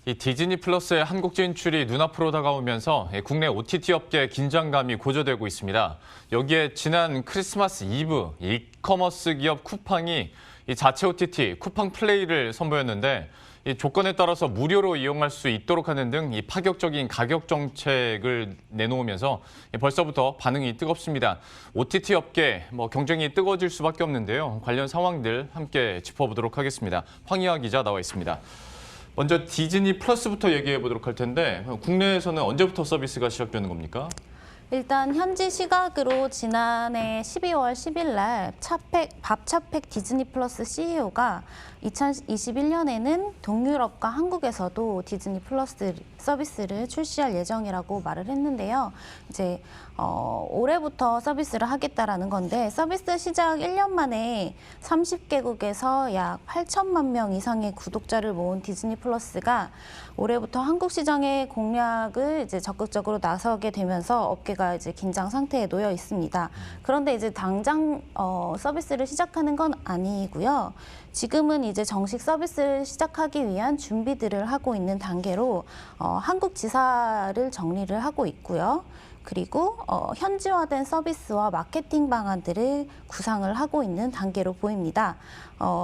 이 디즈니 플러스의 한국 진출이 눈앞으로 다가오면서 국내 OTT 업계 긴장감이 고조되고 있습니다. 여기에 지난 크리스마스 이브 이커머스 기업 쿠팡이 이 자체 OTT 쿠팡 플레이를 선보였는데 이 조건에 따라서 무료로 이용할 수 있도록 하는 등 이 파격적인 가격 정책을 내놓으면서 벌써부터 반응이 뜨겁습니다. OTT 업계 경쟁이 뜨거워질 수밖에 없는데요. 관련 상황들 함께 짚어보도록 하겠습니다. 황희아 기자 나와 있습니다. 먼저 디즈니 플러스부터 얘기해 보도록 할 텐데 국내에서는 언제부터 서비스가 시작되는 겁니까? 일단 현지 시각으로 지난해 12월 10일 날 밥차팩 디즈니 플러스 CEO가 2021년에는 동유럽과 한국에서도 디즈니 플러스 서비스를 출시할 예정이라고 말을 했는데요. 이제 올해부터 서비스를 하겠다라는 건데 서비스 시작 1년 만에 30개국에서 약 8천만 명 이상의 구독자를 모은 디즈니 플러스가 올해부터 한국 시장의 공략을 이제 적극적으로 나서게 되면서 업계가 이제 긴장 상태에 놓여 있습니다. 그런데 이제 당장 서비스를 시작하는 건 아니고요. 지금은 이제 정식 서비스를 시작하기 위한 준비들을 하고 있는 단계로 한국 지사를 정리를 하고 있고요. 그리고 현지화된 서비스와 마케팅 방안들을 구상을 하고 있는 단계로 보입니다.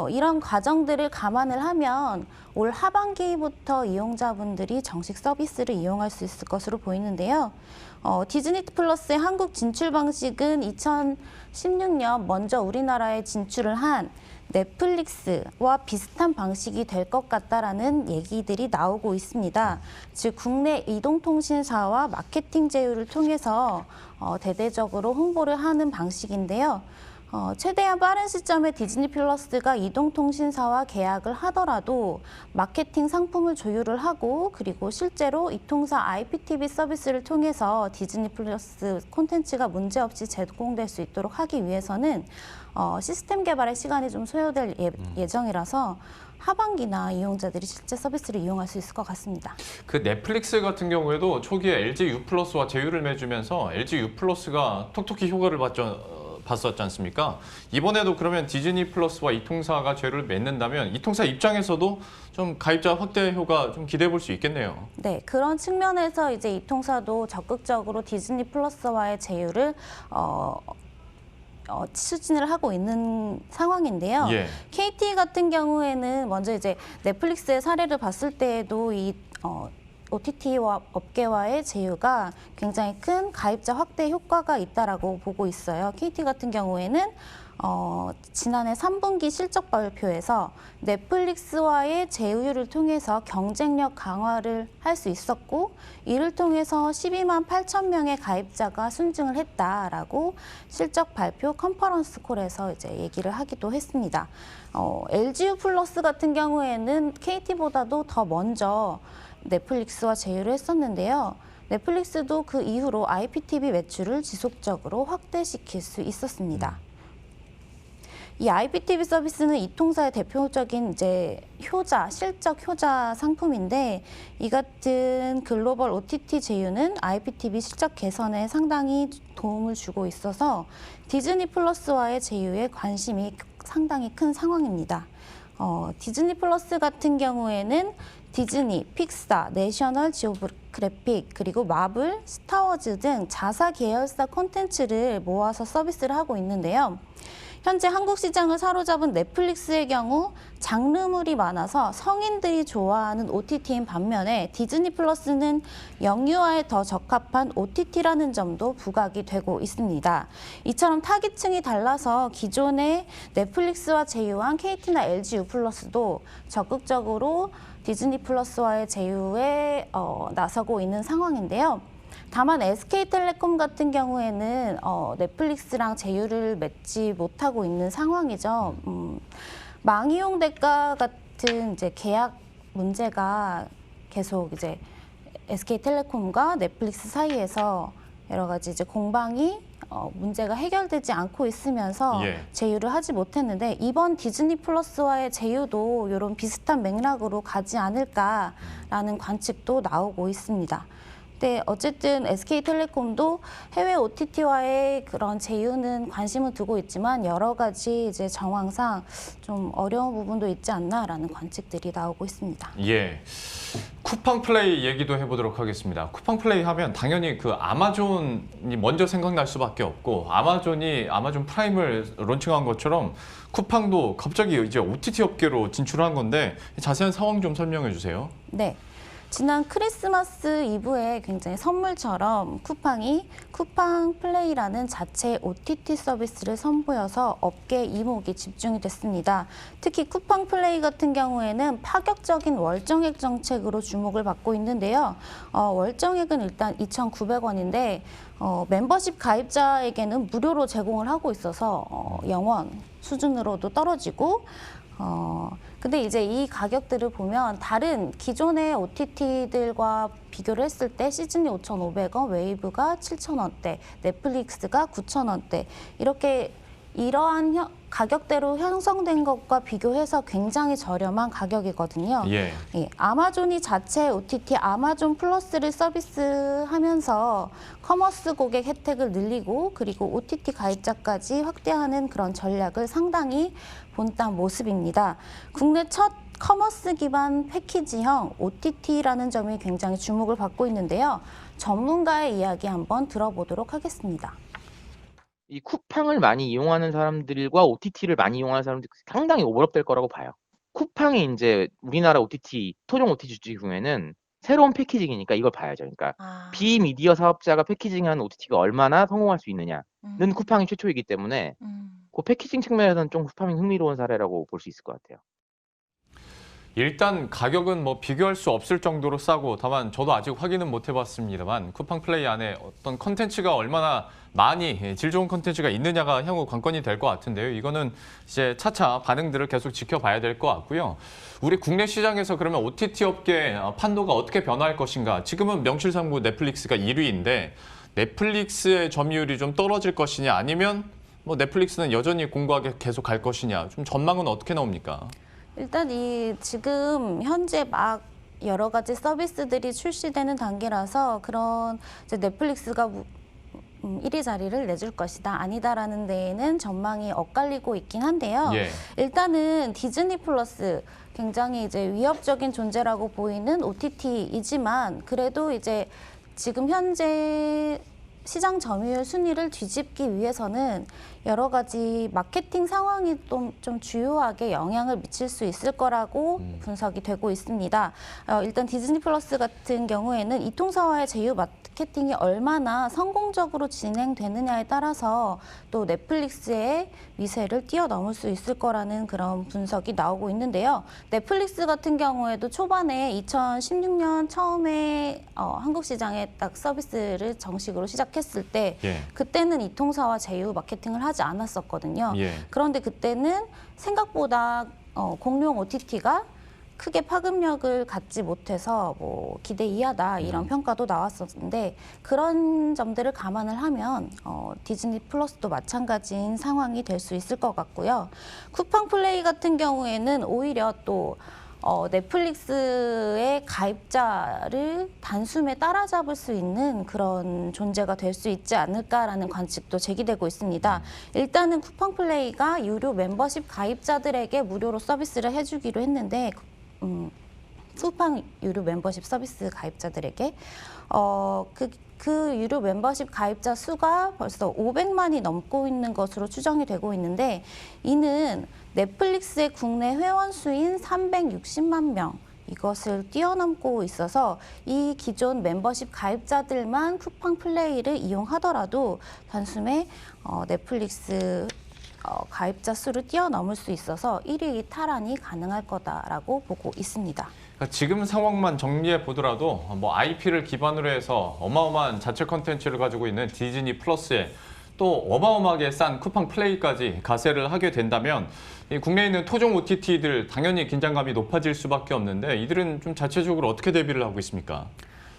이런 과정들을 감안을 하면 올 하반기부터 이용자분들이 정식 서비스를 이용할 수 있을 것으로 보이는데요. 디즈니 플러스의 한국 진출 방식은 2016년 먼저 우리나라에 진출을 한 넷플릭스와 비슷한 방식이 될 것 같다라는 얘기들이 나오고 있습니다. 즉 국내 이동통신사와 마케팅 제휴를 통해서 대대적으로 홍보를 하는 방식인데요. 최대한 빠른 시점에 디즈니 플러스가 이동통신사와 계약을 하더라도 마케팅 상품을 조율을 하고 그리고 실제로 이통사 IPTV 서비스를 통해서 디즈니 플러스 콘텐츠가 문제없이 제공될 수 있도록 하기 위해서는 시스템 개발의 시간이 좀 소요될 예정이라서 하반기나 이용자들이 실제 서비스를 이용할 수 있을 것 같습니다. 그 넷플릭스 같은 경우에도 초기에 LG U+와 제휴를 맺으면서 LG U+가 톡톡히 효과를 봤었지 않습니까? 이번에도 그러면 디즈니 플러스와 이통사가 제휴를 맺는다면 이통사 입장에서도 좀 가입자 확대 효과 좀 기대해 볼 수 있겠네요. 네, 그런 측면에서 이제 이통사도 적극적으로 디즈니 플러스와의 제휴를 추진을 하고 있는 상황인데요. 예. KT 같은 경우에는 먼저 이제 넷플릭스의 사례를 봤을 때에도 이 OTT와 업계와의 제휴가 굉장히 큰 가입자 확대 효과가 있다라고 보고 있어요. KT 같은 경우에는 지난해 3분기 실적 발표에서 넷플릭스와의 제휴를 통해서 경쟁력 강화를 할 수 있었고 이를 통해서 12만 8천 명의 가입자가 순증을 했다라고 실적 발표 컨퍼런스 콜에서 이제 얘기를 하기도 했습니다. LGU 플러스 같은 경우에는 KT보다도 더 먼저 넷플릭스와 제휴를 했었는데요. 넷플릭스도 그 이후로 IPTV 매출을 지속적으로 확대시킬 수 있었습니다. 이 IPTV 서비스는 이통사의 대표적인 이제 실적 효자 상품인데 이 같은 글로벌 OTT 제휴는 IPTV 실적 개선에 상당히 도움을 주고 있어서 디즈니 플러스와의 제휴에 관심이 상당히 큰 상황입니다. 디즈니 플러스 같은 경우에는 디즈니, 픽사, 내셔널 지오그래픽, 그리고 마블, 스타워즈 등 자사 계열사 콘텐츠를 모아서 서비스를 하고 있는데요. 현재 한국 시장을 사로잡은 넷플릭스의 경우 장르물이 많아서 성인들이 좋아하는 OTT인 반면에 디즈니 플러스는 영유아에 더 적합한 OTT라는 점도 부각이 되고 있습니다. 이처럼 타깃층이 달라서 기존의 넷플릭스와 제휴한 KT나 LGU 플러스도 적극적으로 디즈니 플러스와의 제휴에 나서고 있는 상황인데요. 다만 SK텔레콤 같은 경우에는 넷플릭스랑 제휴를 맺지 못하고 있는 상황이죠. 망이용 대가 같은 이제 계약 문제가 계속 이제 SK텔레콤과 넷플릭스 사이에서 여러 가지 이제 공방이 문제가 해결되지 않고 있으면서 제휴를 하지 못했는데 이번 디즈니 플러스와의 제휴도 이런 비슷한 맥락으로 가지 않을까라는 관측도 나오고 있습니다. 네, 어쨌든 SK텔레콤도 해외 OTT와의 그런 제휴는 관심을 두고 있지만 여러 가지 이제 정황상 좀 어려운 부분도 있지 않나라는 관측들이 나오고 있습니다. 예. 쿠팡 플레이 얘기도 해보도록 하겠습니다. 쿠팡 플레이 하면 당연히 그 아마존이 먼저 생각날 수밖에 없고 아마존이 아마존 프라임을 론칭한 것처럼 쿠팡도 갑자기 이제 OTT 업계로 진출한 건데 자세한 상황 좀 설명해 주세요. 네. 지난 크리스마스 이브에 굉장히 선물처럼 쿠팡이 쿠팡 플레이라는 자체 OTT 서비스를 선보여서 업계 이목이 집중이 됐습니다. 특히 쿠팡 플레이 같은 경우에는 파격적인 월정액 정책으로 주목을 받고 있는데요. 월정액은 일단 2,900원인데 멤버십 가입자에게는 무료로 제공을 하고 있어서 0원 수준으로도 떨어지고 근데 이제 이 가격들을 보면 다른 기존의 OTT들과 비교를 했을 때 시즈니 5,500원, 웨이브가 7,000원대, 넷플릭스가 9,000원대 이렇게 이러한 가격대로 형성된 것과 비교해서 굉장히 저렴한 가격이거든요. 예. 예, 아마존이 자체 OTT 아마존 플러스를 서비스하면서 커머스 고객 혜택을 늘리고 그리고 OTT 가입자까지 확대하는 그런 전략을 상당히 본딴 모습입니다. 국내 첫 커머스 기반 패키지형 OTT라는 점이 굉장히 주목을 받고 있는데요. 전문가의 이야기 한번 들어보도록 하겠습니다. 이 쿠팡을 많이 이용하는 사람들과 OTT를 많이 이용하는 사람들이 상당히 오버랩될 거라고 봐요. 쿠팡이 이제 우리나라 OTT, 토종 OTT 중에는 새로운 패키징이니까 이걸 봐야죠. 그러니까 비미디어 사업자가 패키징한 OTT가 얼마나 성공할 수 있느냐는 쿠팡이 최초이기 때문에 그 패키징 측면에서는 좀 쿠팡이 흥미로운 사례라고 볼 수 있을 것 같아요. 일단 가격은 뭐 비교할 수 없을 정도로 싸고 다만 저도 아직 확인은 못 해봤습니다만 쿠팡 플레이 안에 어떤 컨텐츠가 얼마나 많이 질 좋은 컨텐츠가 있느냐가 향후 관건이 될 것 같은데요. 이거는 이제 차차 반응들을 계속 지켜봐야 될 것 같고요. 우리 국내 시장에서 그러면 OTT 업계 판도가 어떻게 변화할 것인가. 지금은 명실상부 넷플릭스가 1위인데 넷플릭스의 점유율이 좀 떨어질 것이냐 아니면 뭐 넷플릭스는 여전히 공고하게 계속 갈 것이냐. 좀 전망은 어떻게 나옵니까? 일단 지금 현재 막 여러 가지 서비스들이 출시되는 단계라서 그런 이제 넷플릭스가 1위 자리를 내줄 것이다 아니다라는 데에는 전망이 엇갈리고 있긴 한데요. 예. 일단은 디즈니 플러스 굉장히 이제 위협적인 존재라고 보이는 OTT이지만 그래도 이제 지금 현재 시장 점유율 순위를 뒤집기 위해서는 여러 가지 마케팅 상황이 좀 주요하게 영향을 미칠 수 있을 거라고 분석이 되고 있습니다. 일단 디즈니 플러스 같은 경우에는 이통사와의 제휴 마케팅이 얼마나 성공적으로 진행되느냐에 따라서 또 넷플릭스의 미세를 뛰어넘을 수 있을 거라는 그런 분석이 나오고 있는데요. 넷플릭스 같은 경우에도 초반에 2016년 처음에 한국 시장에 딱 서비스를 정식으로 시작했을 때 예. 그때는 이통사와 제휴 마케팅을 하지 않았었거든요. 예. 그런데 그때는 생각보다 공룡 OTT가 크게 파급력을 갖지 못해서 뭐 기대 이하다 이런 평가도 나왔었는데 그런 점들을 감안을 하면 디즈니 플러스도 마찬가지인 상황이 될 수 있을 것 같고요. 쿠팡 플레이 같은 경우에는 오히려 또 넷플릭스의 가입자를 단숨에 따라잡을 수 있는 그런 존재가 될 수 있지 않을까라는 관측도 제기되고 있습니다. 일단은 쿠팡 플레이가 유료 멤버십 가입자들에게 무료로 서비스를 해주기로 했는데 쿠팡 유료 멤버십 서비스 가입자들에게 그 유료 멤버십 가입자 수가 벌써 500만이 넘고 있는 것으로 추정이 되고 있는데 이는 넷플릭스의 국내 회원 수인 360만 명 이것을 뛰어넘고 있어서 이 기존 멤버십 가입자들만 쿠팡 플레이를 이용하더라도 단숨에 넷플릭스 가입자 수를 뛰어넘을 수 있어서 1위 탈환이 가능할 거다라고 보고 있습니다. 그러니까 지금 상황만 정리해 보더라도 뭐 IP를 기반으로 해서 어마어마한 자체 컨텐츠를 가지고 있는 디즈니 플러스에 또 어마어마하게 싼 쿠팡 플레이까지 가세를 하게 된다면 이 국내에 있는 토종 OTT들 당연히 긴장감이 높아질 수밖에 없는데 이들은 좀 자체적으로 어떻게 대비를 하고 있습니까?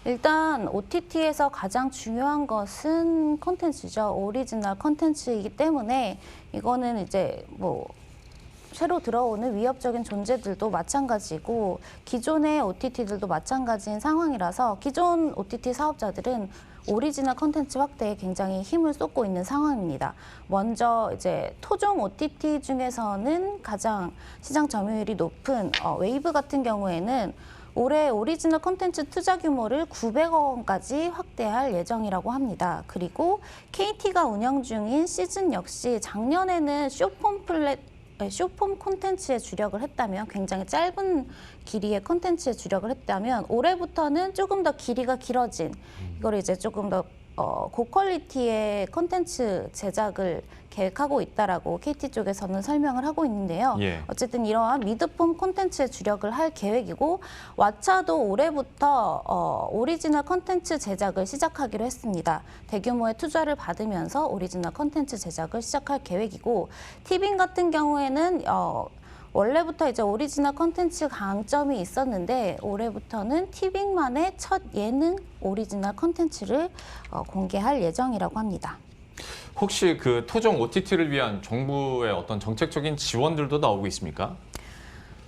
일단 OTT에서 가장 중요한 것은 콘텐츠죠. 오리지널 콘텐츠이기 때문에 이거는 이제 뭐 새로 들어오는 위협적인 존재들도 마찬가지고 기존의 OTT들도 마찬가지인 상황이라서 기존 OTT 사업자들은 오리지널 콘텐츠 확대에 굉장히 힘을 쏟고 있는 상황입니다. 먼저 이제 토종 OTT 중에서는 가장 시장 점유율이 높은 웨이브 같은 경우에는 올해 오리지널 콘텐츠 투자 규모를 900억 원까지 확대할 예정이라고 합니다. 그리고 KT가 운영 중인 시즌 역시 작년에는 쇼폼 콘텐츠에 주력을 했다면 굉장히 짧은 길이의 콘텐츠에 주력을 했다면 올해부터는 조금 더 길이가 길어진 이걸 이제 조금 더 고퀄리티의 콘텐츠 제작을 계획하고 있다라고 KT 쪽에서는 설명을 하고 있는데요. 예. 어쨌든 이러한 미드폼 콘텐츠에 주력을 할 계획이고 왓챠도 올해부터 오리지널 콘텐츠 제작을 시작하기로 했습니다. 대규모의 투자를 받으면서 오리지널 콘텐츠 제작을 시작할 계획이고 티빙 같은 경우에는 원래부터 이제 오리지널 콘텐츠 강점이 있었는데 올해부터는 티빙만의 첫 예능 오리지널 콘텐츠를 공개할 예정이라고 합니다. 혹시 그 토종 OTT를 위한 정부의 어떤 정책적인 지원들도 나오고 있습니까?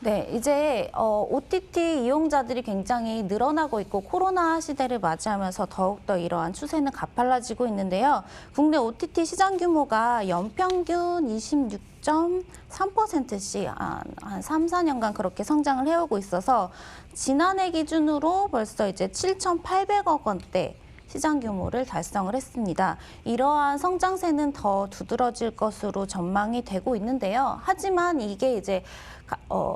네, 이제 OTT 이용자들이 굉장히 늘어나고 있고 코로나 시대를 맞이하면서 더욱더 이러한 추세는 가팔라지고 있는데요. 국내 OTT 시장 규모가 연평균 26.3%씩 한 3, 4년간 그렇게 성장을 해오고 있어서 지난해 기준으로 벌써 이제 7,800억 원대 시장 규모를 달성을 했습니다. 이러한 성장세는 더 두드러질 것으로 전망이 되고 있는데요. 하지만 이게 이제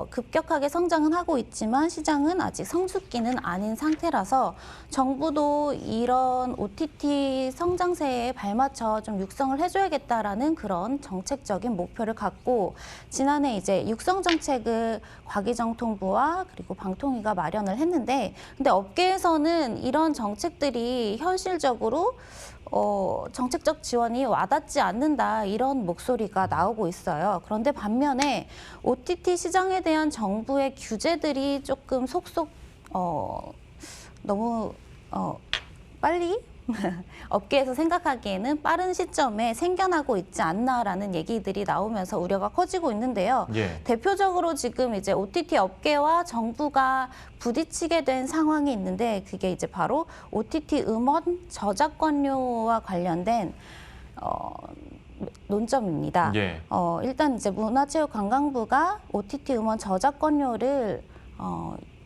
급격하게 성장은 하고 있지만 시장은 아직 성숙기는 아닌 상태라서 정부도 이런 OTT 성장세에 발맞춰 좀 육성을 해줘야겠다라는 그런 정책적인 목표를 갖고 지난해 이제 육성 정책을 과기정통부와 그리고 방통위가 마련을 했는데 근데 업계에서는 이런 정책들이 현실적으로 정책적 지원이 와닿지 않는다 이런 목소리가 나오고 있어요. 그런데 반면에 OTT 시장에 대한 정부의 규제들이 조금 속속 너무 빨리 업계에서 생각하기에는 빠른 시점에 생겨나고 있지 않나라는 얘기들이 나오면서 우려가 커지고 있는데요. 예. 대표적으로 지금 이제 OTT 업계와 정부가 부딪히게 된 상황이 있는데 그게 이제 바로 OTT 음원 저작권료와 관련된 논점입니다. 예. 일단 이제 문화체육관광부가 OTT 음원 저작권료를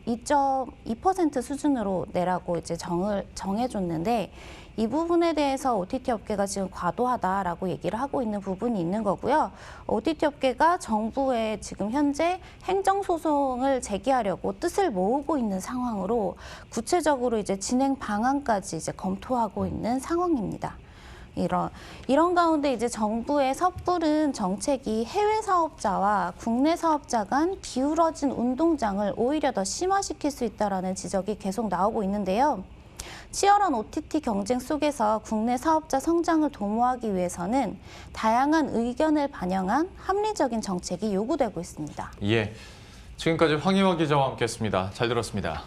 2.2% 수준으로 내라고 이제 정해줬는데 이 부분에 대해서 OTT 업계가 지금 과도하다라고 얘기를 하고 있는 부분이 있는 거고요. OTT 업계가 정부에 지금 현재 행정소송을 제기하려고 뜻을 모으고 있는 상황으로 구체적으로 이제 진행 방안까지 이제 검토하고 있는 상황입니다. 이런 가운데 이제 정부의 섣부른 정책이 해외 사업자와 국내 사업자 간 기울어진 운동장을 오히려 더 심화시킬 수 있다라는 지적이 계속 나오고 있는데요. 치열한 OTT 경쟁 속에서 국내 사업자 성장을 도모하기 위해서는 다양한 의견을 반영한 합리적인 정책이 요구되고 있습니다. 예. 지금까지 황희화 기자와 함께했습니다. 잘 들었습니다.